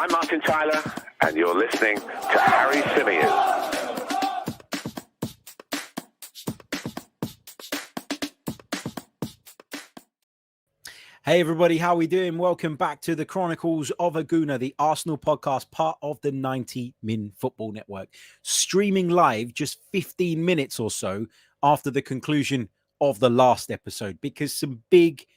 I'm Martin Tyler, and you're listening to Harry Symeou. Hey everybody, how are we doing? Welcome back to the Chronicles of a Gooner, the Arsenal podcast, part of the 90 Min Football Network, streaming live just 15 minutes or so after the conclusion of the last episode, because some big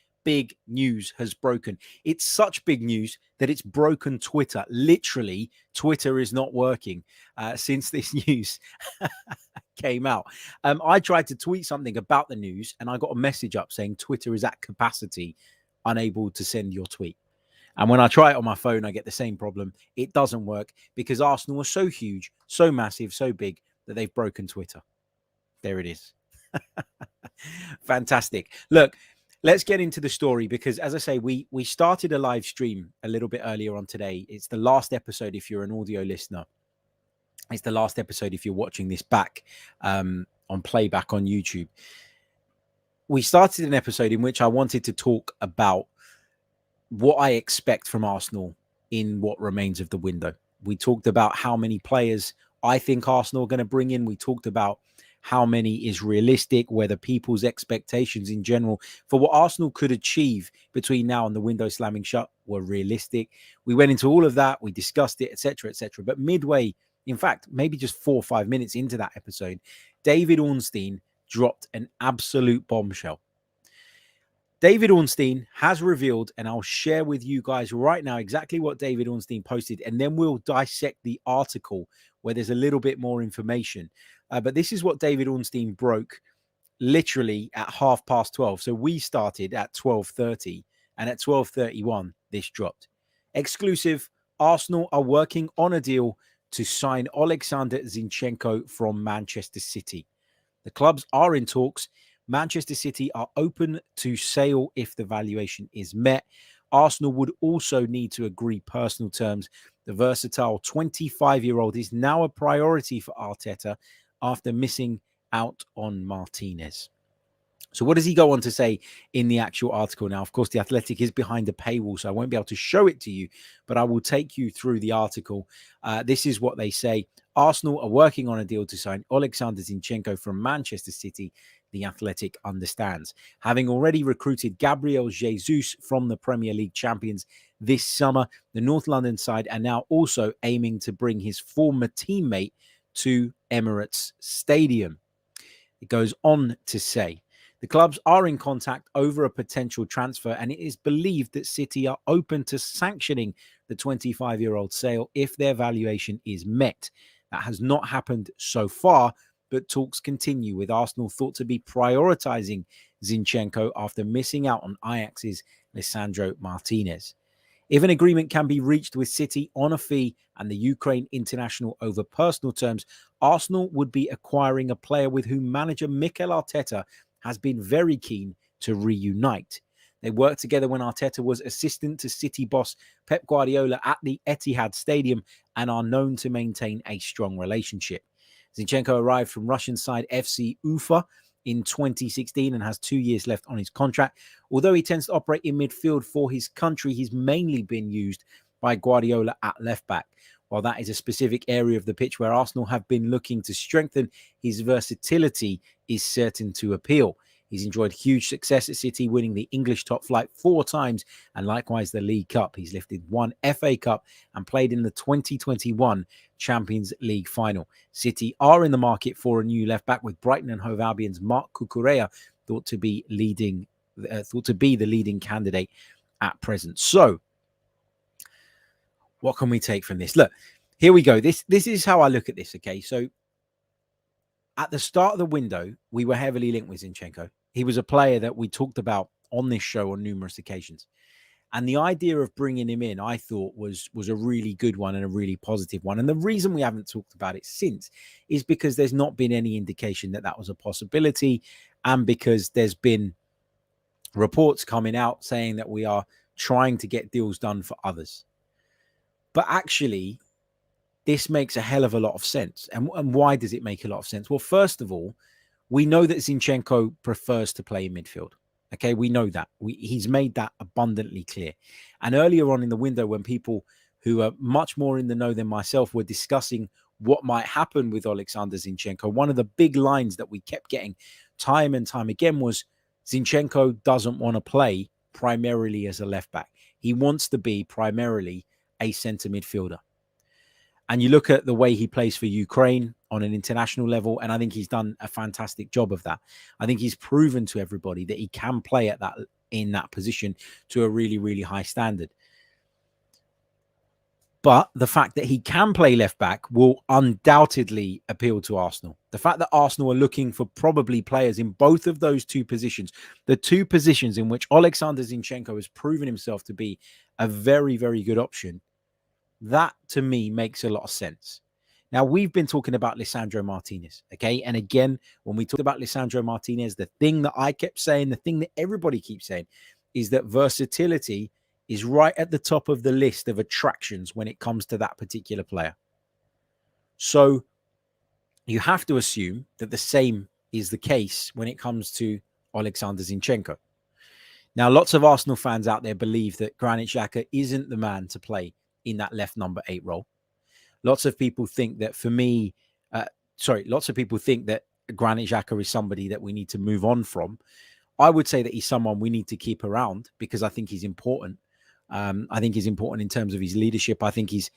news has broken. It's such big news that it's broken Twitter. Literally, Twitter is not working since this news came out. I tried to tweet something about the news and I got a message up saying Twitter is at capacity, unable to send your tweet. And when I try it on my phone, I get the same problem. It doesn't work because Arsenal are so huge, so massive, so big that they've broken Twitter. There it is. Fantastic. Look, let's get into the story because, as I say, we started a live stream a little bit earlier on today. It's the last episode if you're an audio listener. It's the last episode if you're watching this back on playback on YouTube. We started an episode in which I wanted to talk about what I expect from Arsenal in what remains of the window. We talked about how many players I think Arsenal are going to bring in. We talked about how many is realistic, whether people's expectations in general for what Arsenal could achieve between now and the window slamming shut were realistic. We went into all of that. We discussed it, etc., etc. But midway, in fact, maybe just 4 or 5 minutes into that episode, David Ornstein dropped an absolute bombshell. David Ornstein has revealed, and I'll share with you guys right now exactly what David Ornstein posted, and then we'll dissect the article where there's a little bit more information. But this is what David Ornstein broke literally at 12:30. So we started at 12:30, and at 12:31, this dropped. Exclusive, Arsenal are working on a deal to sign Oleksandr Zinchenko from Manchester City. The clubs are in talks. Manchester City are open to sale if the valuation is met. Arsenal would also need to agree personal terms. The versatile 25-year-old is now a priority for Arteta after missing out on Martinez. So what does he go on to say in the actual article? Now, of course, The Athletic is behind a paywall, so I won't be able to show it to you, but I will take you through the article. This is what they say. Arsenal are working on a deal to sign Oleksandr Zinchenko from Manchester City. The Athletic understands. Having already recruited Gabriel Jesus from the Premier League champions this summer, the North London side are now also aiming to bring his former teammate to Emirates Stadium. It goes on to say, the clubs are in contact over a potential transfer, and it is believed that City are open to sanctioning the 25-year-old sale if their valuation is met. That has not happened so far, but talks continue, with Arsenal thought to be prioritising Zinchenko after missing out on Ajax's Lisandro Martinez. If an agreement can be reached with City on a fee and the Ukraine international over personal terms, Arsenal would be acquiring a player with whom manager Mikel Arteta has been very keen to reunite. They worked together when Arteta was assistant to City boss Pep Guardiola at the Etihad Stadium and are known to maintain a strong relationship. Zinchenko arrived from Russian side FC Ufa in 2016 and has 2 years left on his contract. Although he tends to operate in midfield for his country, he's mainly been used by Guardiola at left back. While that is a specific area of the pitch where Arsenal have been looking to strengthen, his versatility is certain to appeal. He's enjoyed huge success at City, winning the English top flight 4 times and likewise the League Cup. He's lifted 1 FA Cup and played in the 2021 Champions League final. City are in the market for a new left back, with Brighton and Hove Albion's Marc Cucurella thought to be the leading candidate at present. So, what can we take from this? Look, here we go. This is how I look at this. Okay, so at the start of the window, we were heavily linked with Zinchenko. He was a player that we talked about on this show on numerous occasions. And the idea of bringing him in, I thought, was a really good one and a really positive one. And the reason we haven't talked about it since is because there's not been any indication that that was a possibility, and because there's been reports coming out saying that we are trying to get deals done for others. But actually, this makes a hell of a lot of sense. And why does it make a lot of sense? Well, first of all, we know that Zinchenko prefers to play in midfield. Okay, we know that. He's made that abundantly clear. And earlier on in the window, when people who are much more in the know than myself were discussing what might happen with Oleksandr Zinchenko, one of the big lines that we kept getting time and time again was Zinchenko doesn't want to play primarily as a left back. He wants to be primarily a centre midfielder. And you look at the way he plays for Ukraine on an international level, and I think he's done a fantastic job of that. I think he's proven to everybody that he can play at that in that position to a really, really high standard. But the fact that he can play left back will undoubtedly appeal to Arsenal. The fact that Arsenal are looking for probably players in both of those two positions, the two positions in which Oleksandr Zinchenko has proven himself to be a very, very good option, that to me makes a lot of sense. Now, we've been talking about Lisandro Martinez, okay? And again, when we talk about Lisandro Martinez, the thing that I kept saying, the thing that everybody keeps saying is that versatility is right at the top of the list of attractions when it comes to that particular player. So you have to assume that the same is the case when it comes to Oleksandr Zinchenko. Now, lots of Arsenal fans out there believe that Granit Xhaka isn't the man to play in that left number 8 role. Lots of people think that lots of people think that Granit Xhaka is somebody that we need to move on from. I would say that he's someone we need to keep around because I think he's important. I think he's important in terms of his leadership. I think he's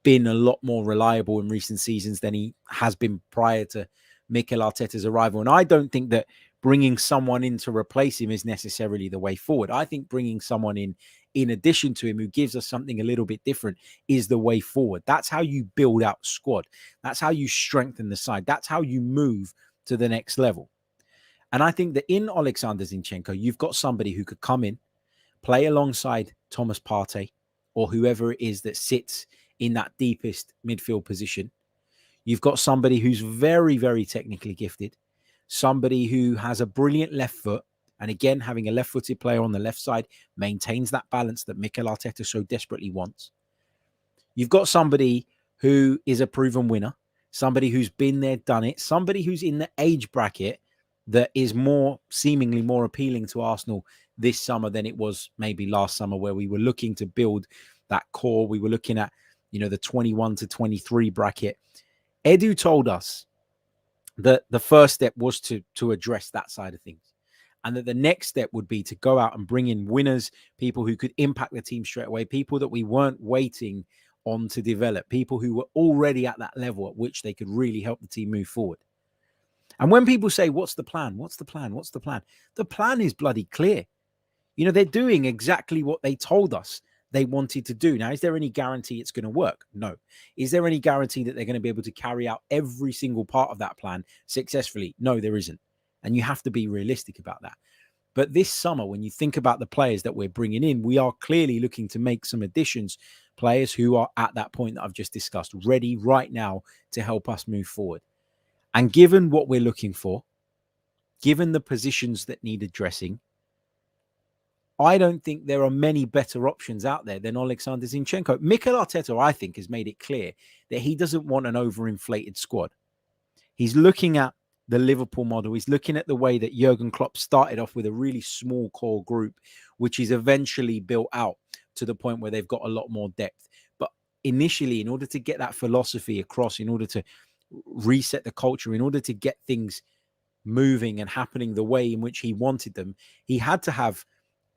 been a lot more reliable in recent seasons than he has been prior to Mikel Arteta's arrival. And I don't think that bringing someone in to replace him is necessarily the way forward. I think bringing someone in addition to him who gives us something a little bit different is the way forward. That's how you build out squad. That's how you strengthen the side. That's how you move to the next level. And I think that in Oleksandr Zinchenko, you've got somebody who could come in, play alongside Thomas Partey or whoever it is that sits in that deepest midfield position. You've got somebody who's very, very technically gifted, somebody who has a brilliant left foot. And again, having a left-footed player on the left side maintains that balance that Mikel Arteta so desperately wants. You've got somebody who is a proven winner, somebody who's been there, done it, somebody who's in the age bracket that is seemingly more appealing to Arsenal this summer than it was maybe last summer, where we were looking to build that core. We were looking at, the 21 to 23 bracket. Edu told us that the first step was to address that side of things. And that the next step would be to go out and bring in winners, people who could impact the team straight away, people that we weren't waiting on to develop, people who were already at that level at which they could really help the team move forward. And when people say, what's the plan? What's the plan? What's the plan? The plan is bloody clear. They're doing exactly what they told us they wanted to do. Now, is there any guarantee it's going to work? No. Is there any guarantee that they're going to be able to carry out every single part of that plan successfully? No, there isn't. And you have to be realistic about that. But this summer, when you think about the players that we're bringing in, we are clearly looking to make some additions, players who are at that point that I've just discussed, ready right now to help us move forward. And given what we're looking for, given the positions that need addressing, I don't think there are many better options out there than Oleksandr Zinchenko. Mikel Arteta, I think, has made it clear that he doesn't want an overinflated squad. He's looking at the Liverpool model. He's looking at the way that Jurgen Klopp started off with a really small core group, which is eventually built out to the point where they've got a lot more depth. But initially, in order to get that philosophy across, in order to reset the culture, in order to get things moving and happening the way in which he wanted them, he had to have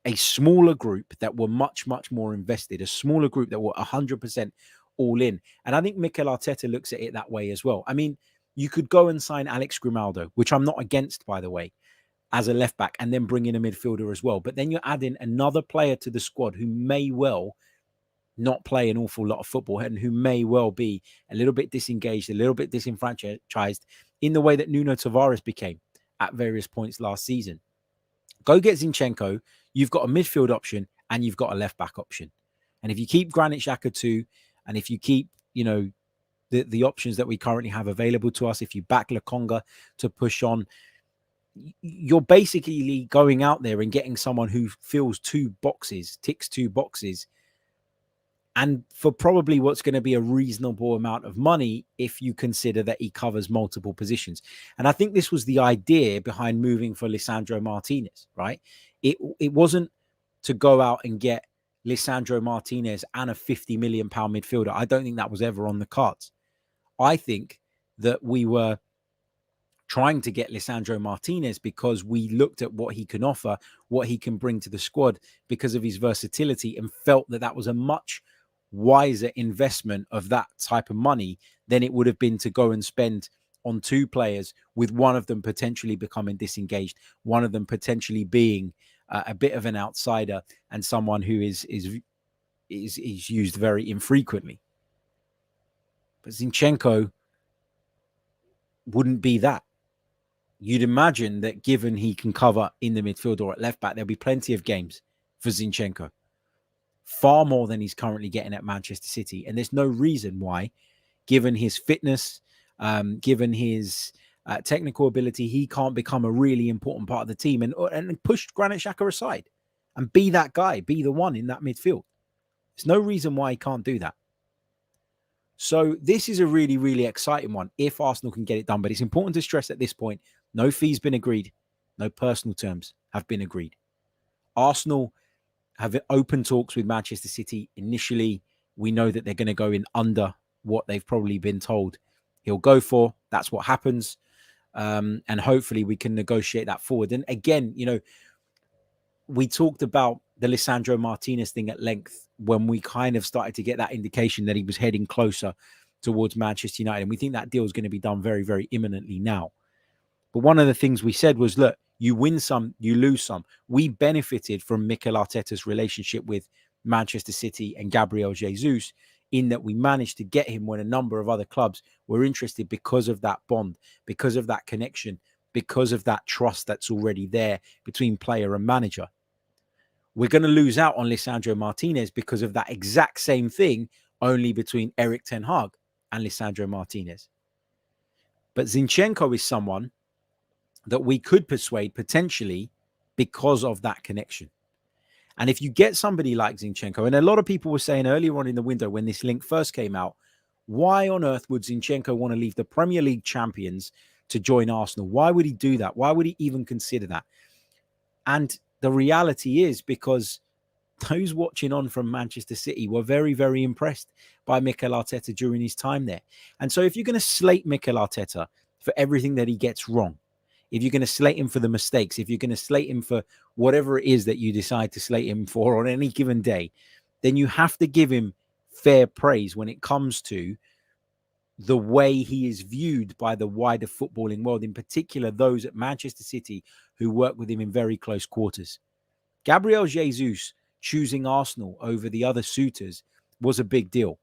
a smaller group that were much, much more invested, a smaller group that were 100% all in. And I think Mikel Arteta looks at it that way as well. I mean, you could go and sign Alex Grimaldo, which I'm not against, by the way, as a left back, and then bring in a midfielder as well. But then you're adding another player to the squad who may well not play an awful lot of football and who may well be a little bit disengaged, a little bit disenfranchised in the way that Nuno Tavares became at various points last season. Go get Zinchenko. You've got a midfield option and you've got a left back option. And if you keep Granit Xhaka too, and if you keep, the options that we currently have available to us, if you back Lokonga to push on, you're basically going out there and getting someone who ticks 2 boxes, and for probably what's going to be a reasonable amount of money if you consider that he covers multiple positions. And I think this was the idea behind moving for Lisandro Martinez, right? It wasn't to go out and get Lisandro Martinez and a £50 million midfielder. I don't think that was ever on the cards. I think that we were trying to get Lisandro Martinez because we looked at what he can offer, what he can bring to the squad because of his versatility, and felt that that was a much wiser investment of that type of money than it would have been to go and spend on two players, with one of them potentially becoming disengaged, one of them potentially being a bit of an outsider and someone who is used very infrequently. But Zinchenko wouldn't be that. You'd imagine that given he can cover in the midfield or at left back, there'll be plenty of games for Zinchenko, far more than he's currently getting at Manchester City. And there's no reason why, given his fitness, given his technical ability, he can't become a really important part of the team and push Granit Xhaka aside and be that guy, be the one in that midfield. There's no reason why he can't do that. So this is a really, really exciting one if Arsenal can get it done. But it's important to stress at this point, no fees been agreed. No personal terms have been agreed. Arsenal have open talks with Manchester City. Initially, we know that they're going to go in under what they've probably been told he'll go for. That's what happens. And hopefully we can negotiate that forward. And again, you know, we talked about the Lisandro Martinez thing at length when we kind of started to get that indication that he was heading closer towards Manchester United. And we think that deal is going to be done very, very imminently now. But one of the things we said was, look, you win some, you lose some. We benefited from Mikel Arteta's relationship with Manchester City and Gabriel Jesus, in that we managed to get him when a number of other clubs were interested because of that bond, because of that connection, because of that trust that's already there between player and manager. We're going to lose out on Lisandro Martinez because of that exact same thing, only between Erik ten Hag and Lisandro Martinez. But Zinchenko is someone that we could persuade potentially because of that connection. And if you get somebody like Zinchenko, and a lot of people were saying earlier on in the window when this link first came out, why on earth would Zinchenko want to leave the Premier League champions to join Arsenal? Why would he do that? Why would he even consider that? And the reality is because those watching on from Manchester City were very, very impressed by Mikel Arteta during his time there. And so if you're going to slate Mikel Arteta for everything that he gets wrong, if you're going to slate him for the mistakes, if you're going to slate him for whatever it is that you decide to slate him for on any given day, then you have to give him fair praise when it comes to the way he is viewed by the wider footballing world, in particular those at Manchester City who work with him in very close quarters. Gabriel Jesus choosing Arsenal over the other suitors was a big deal.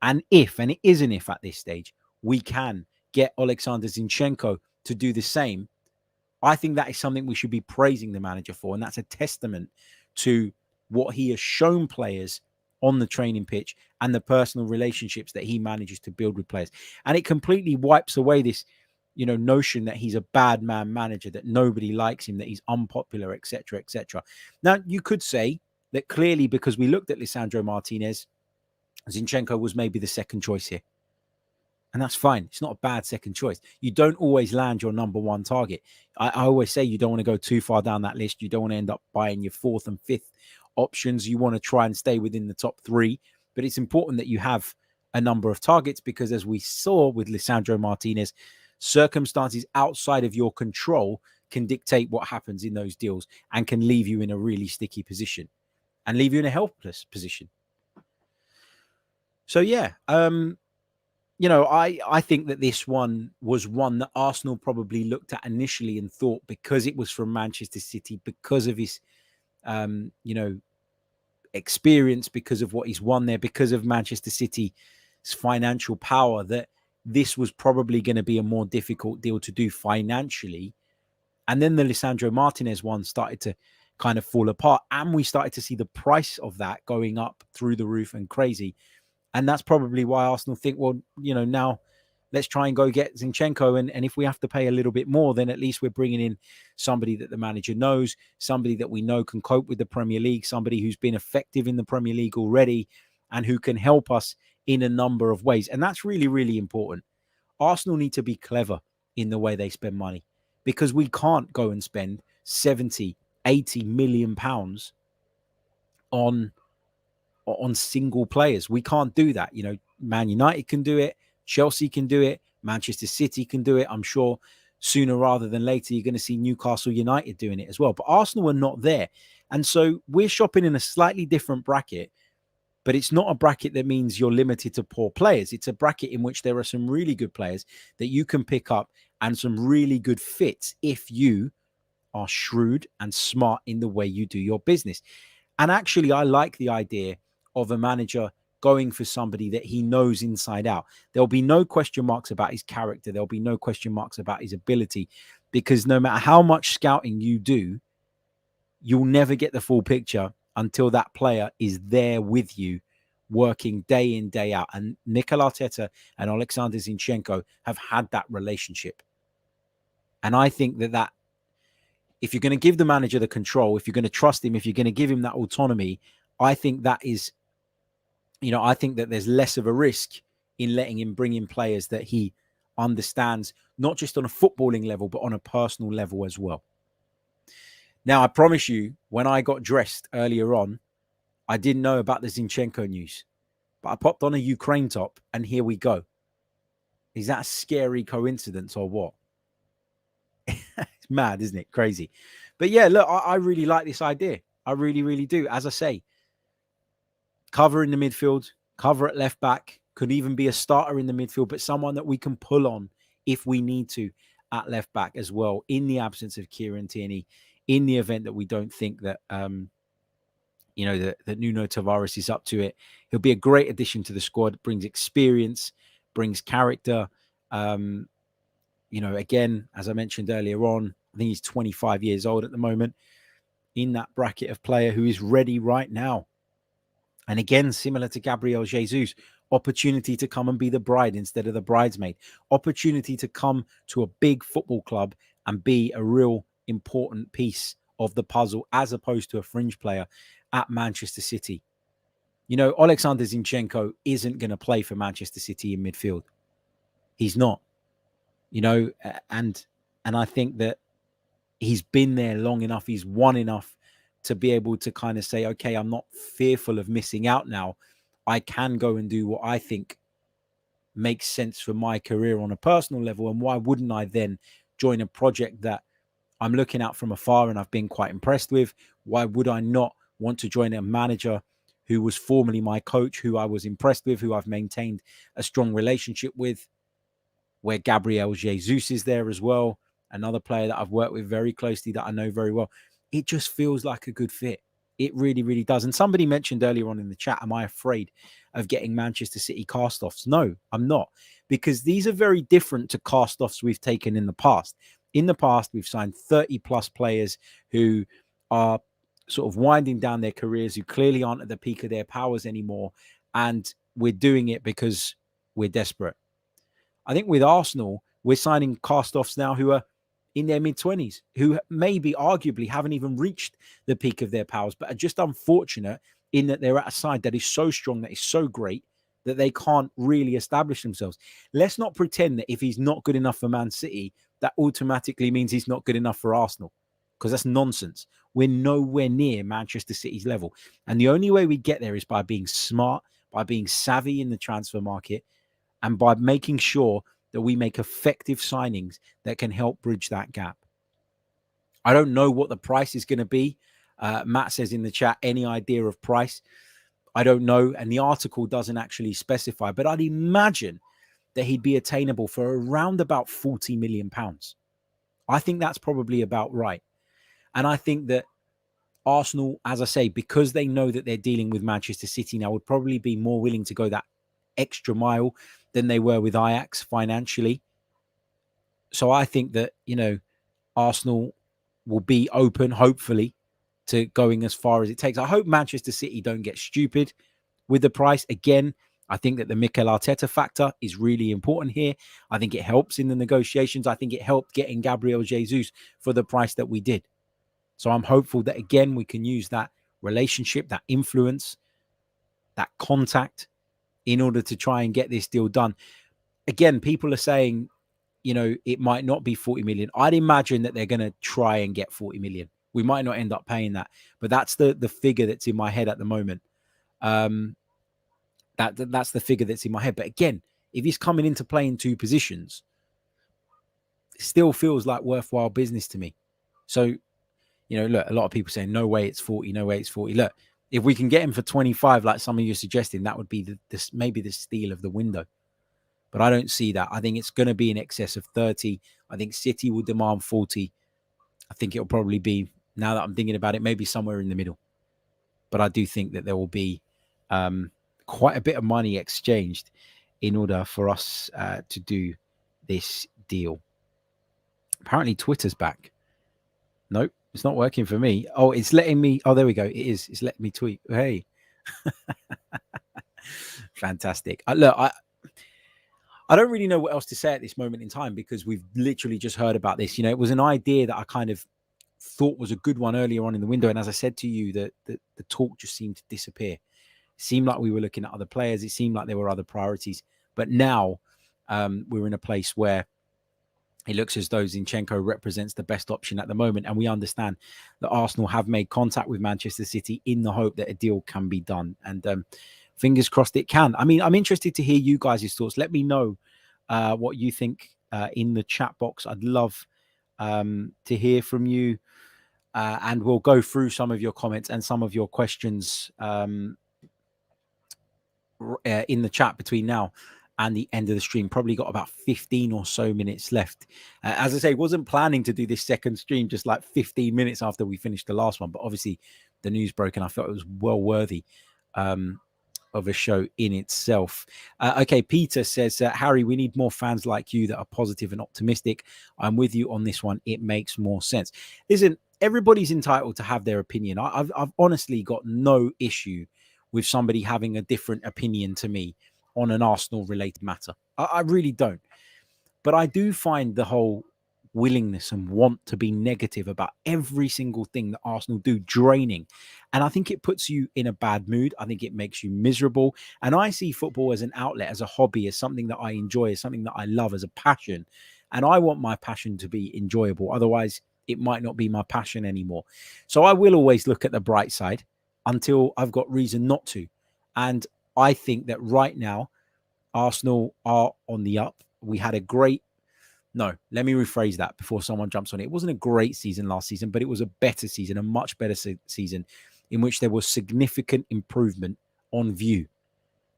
And it is an if at this stage, we can get Oleksandr Zinchenko to do the same, I think that is something we should be praising the manager for. And that's a testament to what he has shown players on the training pitch and the personal relationships that he manages to build with players. And it completely wipes away this, notion that he's a bad man manager, that nobody likes him, that he's unpopular, etc., etc. Now, you could say that clearly because we looked at Lisandro Martinez, Zinchenko was maybe the second choice here. And that's fine. It's not a bad second choice. You don't always land your number one target. I always say you don't want to go too far down that list. You don't want to end up buying your fourth and fifth options. You want to try and stay within the top three. But it's important that you have a number of targets because, as we saw with Lisandro Martinez, circumstances outside of your control can dictate what happens in those deals and can leave you in a really sticky position and leave you in a helpless position. So, yeah. I think that this one was one that Arsenal probably looked at initially and thought, because it was from Manchester City, because of his, experience, because of what he's won there, because of Manchester City's financial power, that this was probably going to be a more difficult deal to do financially. And then the Lisandro Martinez one started to kind of fall apart. And we started to see the price of that going up through the roof and crazy. And that's probably why Arsenal think, well, now let's try and go get Zinchenko. And if we have to pay a little bit more, then at least we're bringing in somebody that the manager knows, somebody that we know can cope with the Premier League, somebody who's been effective in the Premier League already and who can help us in a number of ways. And that's really, really important. Arsenal need to be clever in the way they spend money, because we can't go and spend 70, 80 million pounds on on single players. We can't do that. You know, Man United can do it. Chelsea can do it. Manchester City can do it. I'm sure sooner rather than later, you're going to see Newcastle United doing it as well. But Arsenal are not there. And so we're shopping in a slightly different bracket, but it's not a bracket that means you're limited to poor players. It's a bracket in which there are some really good players that you can pick up and some really good fits if you are shrewd and smart in the way you do your business. And actually, I like the idea of a manager going for somebody that he knows inside out. There'll be no question marks about his character. There'll be no question marks about his ability, because no matter how much scouting you do, you'll never get the full picture until that player is there with you, working day in, day out. And Mikel Arteta and Oleksandr Zinchenko have had that relationship. And I think that if you're going to give the manager the control, if you're going to trust him, if you're going to give him that autonomy, I think that is, I think that there's less of a risk in letting him bring in players that he understands, not just on a footballing level, but on a personal level as well. Now, I promise you, when I got dressed earlier on, I didn't know about the Zinchenko news, but I popped on a Ukraine top and here we go. Is that a scary coincidence or what? It's mad, isn't it? Crazy. But yeah, look, I really like this idea. I really, really do. As I say, cover in the midfield, cover at left back, could even be a starter in the midfield, but someone that we can pull on if we need to at left back as well, in the absence of Kieran Tierney, in the event that we don't think that, that Nuno Tavares is up to it. He'll be a great addition to the squad, brings experience, brings character. Again, as I mentioned earlier on, I think he's 25 years old at the moment, in that bracket of player who is ready right now. And again, similar to Gabriel Jesus, opportunity to come and be the bride instead of the bridesmaid, opportunity to come to a big football club and be a real important piece of the puzzle, as opposed to a fringe player at Manchester City. Oleksandr Zinchenko isn't going to play for Manchester City in midfield. He's not. And I think that he's been there long enough. He's won enough to be able to kind of say, okay, I'm not fearful of missing out now. I can go and do what I think makes sense for my career on a personal level. And why wouldn't I then join a project that I'm looking at from afar and I've been quite impressed with? Why would I not want to join a manager who was formerly my coach, who I was impressed with, who I've maintained a strong relationship with, where Gabriel Jesus is there as well, another player that I've worked with very closely that I know very well. It just feels like a good fit. It really, really does. And somebody mentioned earlier on in the chat, am I afraid of getting Manchester City cast-offs? No, I'm not, because these are very different to cast-offs we've taken in the past. In the past, we've signed 30-plus players who are sort of winding down their careers, who clearly aren't at the peak of their powers anymore, and we're doing it because we're desperate. I think with Arsenal, we're signing cast-offs now who are in their mid-20s, who maybe arguably haven't even reached the peak of their powers, but are just unfortunate in that they're at a side that is so strong, that is so great, that they can't really establish themselves. Let's not pretend that if he's not good enough for Man City, that automatically means he's not good enough for Arsenal, because that's nonsense. We're nowhere near Manchester City's level. And the only way we get there is by being smart, by being savvy in the transfer market, and by making sure that we make effective signings that can help bridge that gap. I don't know what the price is going to be. Matt says in the chat, any idea of price? I don't know. And the article doesn't actually specify, but I'd imagine that he'd be attainable for around about £40 million. I think that's probably about right. And I think that Arsenal, as I say, because they know that they're dealing with Manchester City now, would probably be more willing to go that extra mile than they were with Ajax financially. So I think that, Arsenal will be open, hopefully, to going as far as it takes. I hope Manchester City don't get stupid with the price. Again, I think that the Mikel Arteta factor is really important here. I think it helps in the negotiations. I think it helped getting Gabriel Jesus for the price that we did. So I'm hopeful that, again, we can use that relationship, that influence, that contact in order to try and get this deal done. Again, people are saying, it might not be 40 million. I'd imagine that they're going to try and get 40 million. We might not end up paying that, but that's the figure that's in my head at the moment. That's the figure that's in my head. But again, if he's coming into play in two positions, it still feels like worthwhile business to me. So, look, a lot of people saying, no way it's 40, no way it's 40. Look, if we can get him for 25, like some of you are suggesting, that would be maybe the steal of the window. But I don't see that. I think it's going to be in excess of 30. I think City will demand 40. I think it'll probably be, now that I'm thinking about it, maybe somewhere in the middle. But I do think that there will be quite a bit of money exchanged in order for us to do this deal. Apparently Twitter's back. Nope, it's not working for me. Oh, it's letting me. Oh, there we go. It is. It's letting me tweet. Hey. Fantastic. Look, I don't really know what else to say at this moment in time, because we've literally just heard about this. It was an idea that I kind of thought was a good one earlier on in the window. And as I said to you, the talk just seemed to disappear. It seemed like we were looking at other players. It seemed like there were other priorities. But now we're in a place where it looks as though Zinchenko represents the best option at the moment. And we understand that Arsenal have made contact with Manchester City in the hope that a deal can be done. And fingers crossed it can. I mean, I'm interested to hear you guys' thoughts. Let me know what you think in the chat box. I'd love to hear from you. And we'll go through some of your comments and some of your questions in the chat between now and the end of the stream. Probably got about 15 or so minutes left. As I say, wasn't planning to do this second stream just like 15 minutes after we finished the last one, but obviously the news broke and I felt it was well worthy of a show in itself. Okay, Peter says, Harry, we need more fans like you that are positive and optimistic. I'm with you on this one. It makes more sense. Listen, everybody's entitled to have their opinion. I've honestly got no issue with somebody having a different opinion to me on an Arsenal-related matter. I really don't. But I do find the whole willingness and want to be negative about every single thing that Arsenal do draining. And I think it puts you in a bad mood. I think it makes you miserable. And I see football as an outlet, as a hobby, as something that I enjoy, as something that I love, as a passion. And I want my passion to be enjoyable. Otherwise, it might not be my passion anymore. So I will always look at the bright side until I've got reason not to. And I think that right now, Arsenal are on the up. We had a great, no, let me rephrase that before someone jumps on it. It wasn't a great season last season, but it was a better season, a much better season in which there was significant improvement on view.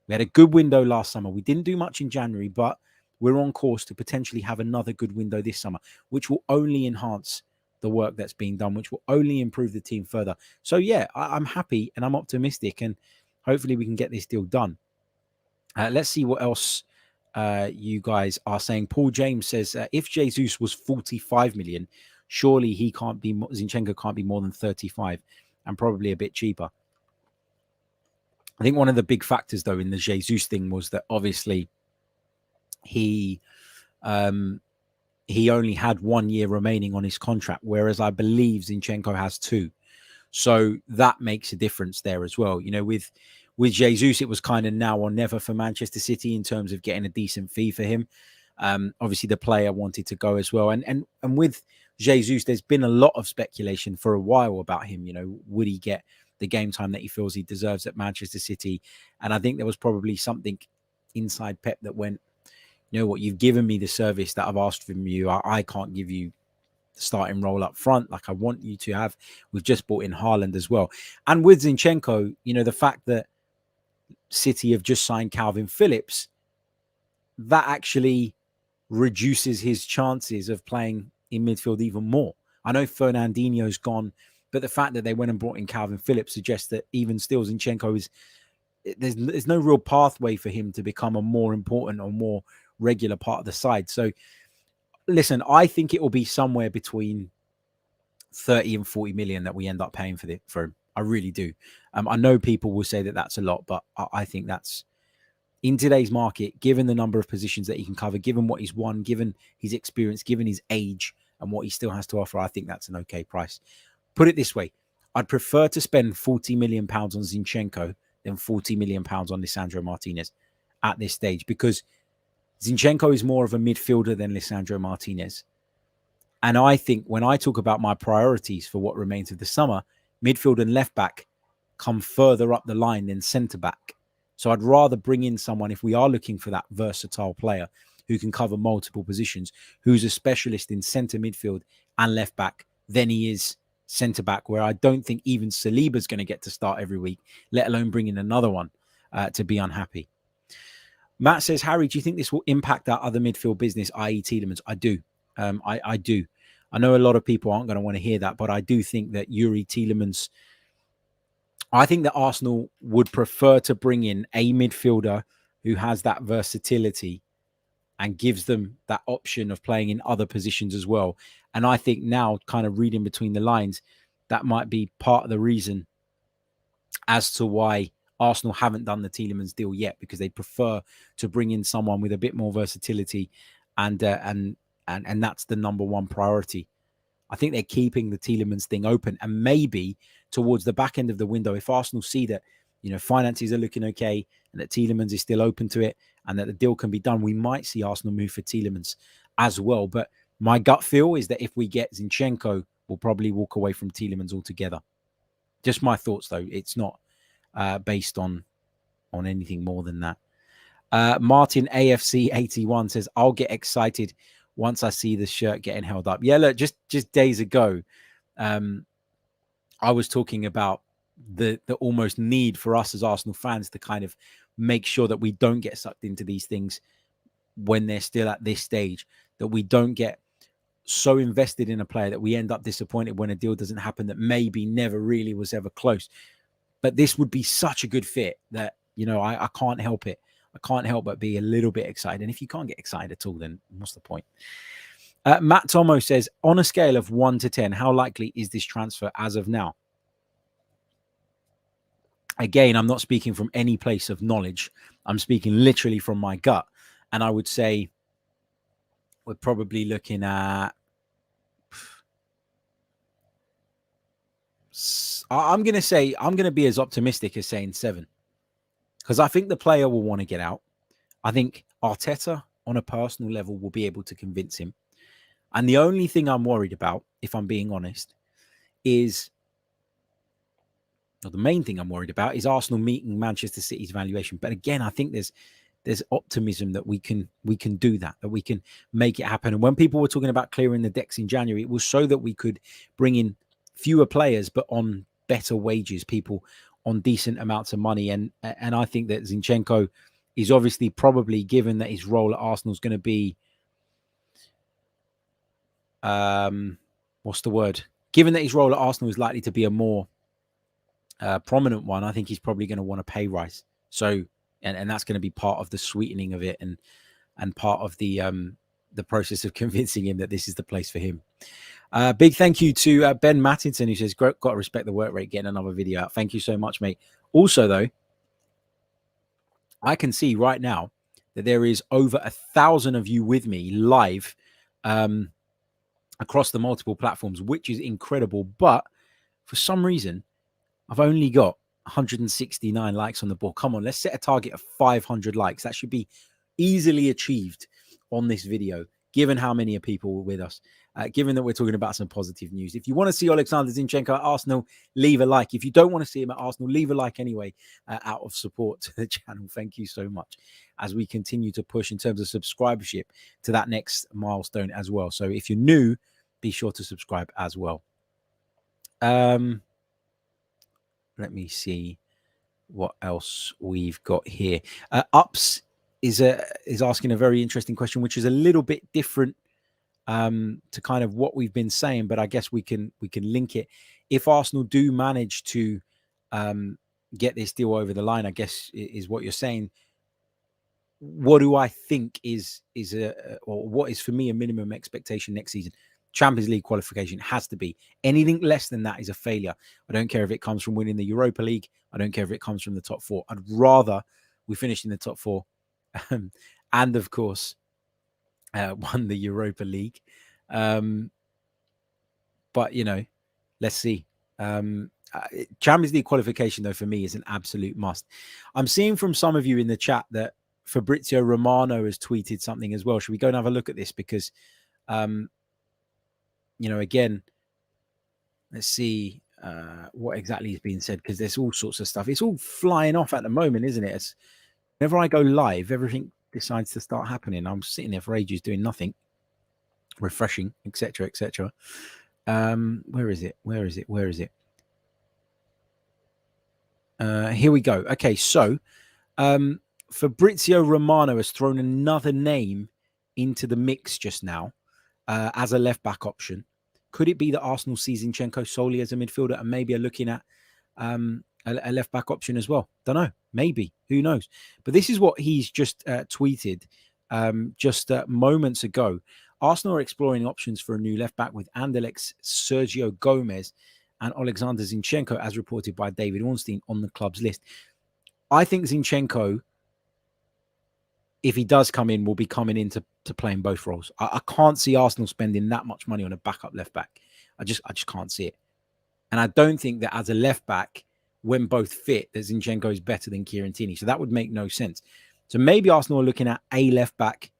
We had a good window last summer. We didn't do much in January, but we're on course to potentially have another good window this summer, which will only enhance the work that's being done, which will only improve the team further. So yeah, I'm happy and I'm optimistic, and hopefully we can get this deal done. Let's see what else you guys are saying. Paul James says, if Jesus was 45 million, surely Zinchenko can't be more than 35 and probably a bit cheaper. I think one of the big factors, though, in the Jesus thing was that obviously he only had 1 year remaining on his contract, whereas I believe Zinchenko has 2. So that makes a difference there as well. With Jesus, it was kind of now or never for Manchester City in terms of getting a decent fee for him. Obviously, the player wanted to go as well. And with Jesus, there's been a lot of speculation for a while about him. Would he get the game time that he feels he deserves at Manchester City? And I think there was probably something inside Pep that went, you know what, you've given me the service that I've asked from you. I can't give you the starting role up front like I want you to have. We've just brought in Haaland as well. And with Zinchenko, the fact that City have just signed Calvin Phillips, that actually reduces his chances of playing in midfield even more. I know Fernandinho's gone, but the fact that they went and brought in Calvin Phillips suggests that even still Zinchenko there's no real pathway for him to become a more important or more regular part of the side. So listen, I think it will be somewhere between 30 and 40 million that we end up paying for him. I really do. I know people will say that that's a lot, but I think that's, in today's market, given the number of positions that he can cover, given what he's won, given his experience, given his age and what he still has to offer, I think that's an okay price. Put it this way, I'd prefer to spend 40 million pounds on Zinchenko than 40 million pounds on Lisandro Martinez at this stage, because Zinchenko is more of a midfielder than Lisandro Martinez. And I think when I talk about my priorities for what remains of the summer, midfield and left back come further up the line than centre-back. So I'd rather bring in someone, if we are looking for that versatile player who can cover multiple positions, who's a specialist in centre midfield and left back, than he is centre back, where I don't think even Saliba's going to get to start every week, let alone bring in another one to be unhappy. Matt says, Harry, do you think this will impact our other midfield business, i.e. Tielemans? I do. I do. I know a lot of people aren't going to want to hear that, but I do think that Yuri Tielemans, I think that Arsenal would prefer to bring in a midfielder who has that versatility and gives them that option of playing in other positions as well. And I think now, kind of reading between the lines, that might be part of the reason as to why Arsenal haven't done the Tielemans deal yet, because they prefer to bring in someone with a bit more versatility, and that's the number one priority. I think they're keeping the Tielemans thing open, and maybe towards the back end of the window, if Arsenal see that, you know, finances are looking okay and that Tielemans is still open to it and that the deal can be done, we might see Arsenal move for Tielemans as well. But my gut feel is that if we get Zinchenko, we'll probably walk away from Tielemans altogether. Just my thoughts, though. It's not based on anything more than that. Martin AFC 81 says, I'll get excited once I see the shirt getting held up. Yeah, look, just days ago, I was talking about the almost need for us as Arsenal fans to kind of make sure that we don't get sucked into these things when they're still at this stage, that we don't get so invested in a player that we end up disappointed when a deal doesn't happen that maybe never really was ever close. But this would be such a good fit that, you know, I can't help it. I can't help but be a little bit excited. And if you can't get excited at all, then what's the point? Matt Tomo says, on a scale of 1 to 10, how likely is this transfer as of now? Again, I'm not speaking from any place of knowledge. I'm speaking literally from my gut. And I would say we're probably looking at, I'm going to be as optimistic as saying 7. Because I think the player will want to get out. I think Arteta, on a personal level, will be able to convince him. And the only thing I'm worried about, if I'm being honest, is, or the main thing I'm worried about, is Arsenal meeting Manchester City's valuation. But again, I think there's optimism that we can do that we can make it happen. And when people were talking about clearing the decks in January, it was so that we could bring in fewer players, but on better wages, people on decent amounts of money. And I think that Zinchenko is obviously, probably, given that his role at Arsenal is going to be, what's the word? Given that his role at Arsenal is likely to be a more prominent one, I think he's probably going to want a pay rise. So, and that's going to be part of the sweetening of it, and part of the process of convincing him that this is the place for him. Big thank you to Ben Mattinson, who says, got to respect the work rate, getting another video out. Thank you so much, mate. Also, though, I can see right now that there is over 1,000 of you with me live across the multiple platforms, which is incredible. But for some reason, I've only got 169 likes on the board. Come on, let's set a target of 500 likes. That should be easily achieved on this video, given how many people were with us, given that we're talking about some positive news. If you want to see Oleksandr Zinchenko at Arsenal, leave a like. If you don't want to see him at Arsenal, leave a like anyway, out of support to the channel. Thank you so much, as we continue to push in terms of subscribership to that next milestone as well. So if you're new, be sure to subscribe as well. Let me see what else we've got here. Ups is asking a very interesting question, which is a little bit different to kind of what we've been saying, but I guess we can link it. If Arsenal do manage to get this deal over the line, I guess is what you're saying. What do I think is or what is for me a minimum expectation next season? Champions League qualification has to be. Anything less than that is a failure. I don't care if it comes from winning the Europa League. I don't care if it comes from the top 4. I'd rather we finish in the top 4 and, of course, won the Europa League. But, you know, let's see. Champions League qualification, though, for me is an absolute must. I'm seeing from some of you in the chat that Fabrizio Romano has tweeted something as well. Should we go and have a look at this? Because... you know, again, let's see. what exactly is being said, because there's all sorts of stuff. It's all flying off at the moment, isn't it? Whenever I go live, everything decides to start happening. I'm sitting there for ages doing nothing, refreshing, etc., etc. Where is it? Here we go. Okay, so Fabrizio Romano has thrown another name into the mix just now as a left back option. Could it be that Arsenal sees Zinchenko solely as a midfielder and maybe are looking at a left back option as well? Don't know. Maybe. Who knows? But this is what he's just tweeted just moments ago. Arsenal are exploring options for a new left back with Anderlecht's Sergio Gomez and Oleksandr Zinchenko, as reported by David Ornstein, on the club's list. I think Zinchenko, if he does come in, will be coming into playing both roles. I can't see Arsenal spending that much money on a backup left back. I just can't see it. And I don't think that as a left back, when both fit, that Zinchenko is better than Kieran Tierney. So that would make no sense. So maybe Arsenal are looking at a left back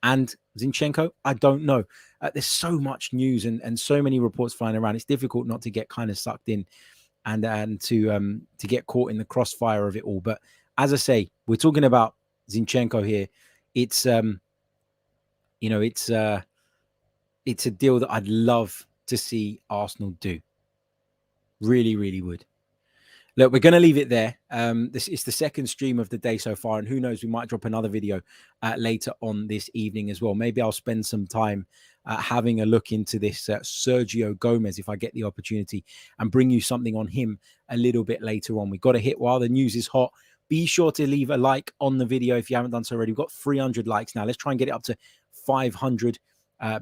and Zinchenko. I don't know. There's so much news and so many reports flying around. It's difficult not to get kind of sucked in and to get caught in the crossfire of it all. But as I say, we're talking about Zinchenko here. It's it's a deal that I'd love to see Arsenal do. Really, really would. Look, we're going to leave it there. This is the second stream of the day so far, and who knows, we might drop another video later on this evening as well. Maybe I'll spend some time having a look into this Sergio Gomez if I get the opportunity, and bring you something on him a little bit later on. We've got to hit while the news is hot. Be sure to leave a like on the video if you haven't done so already. We've got 300 likes now. Let's try and get it up to 500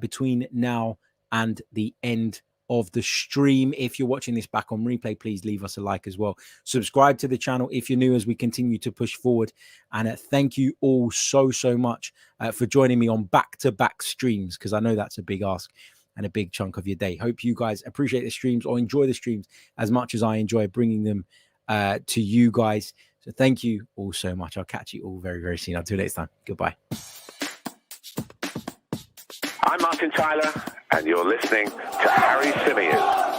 between now and the end of the stream. If you're watching this back on replay, please leave us a like as well. Subscribe to the channel if you're new as we continue to push forward. And thank you all so much for joining me on back-to-back streams, because I know that's a big ask and a big chunk of your day. Hope you guys appreciate the streams or enjoy the streams as much as I enjoy bringing them to you guys. So thank you all so much. I'll catch you all very, very soon. Until next time. Goodbye. I'm Martin Tyler, and you're listening to Harry Symeou.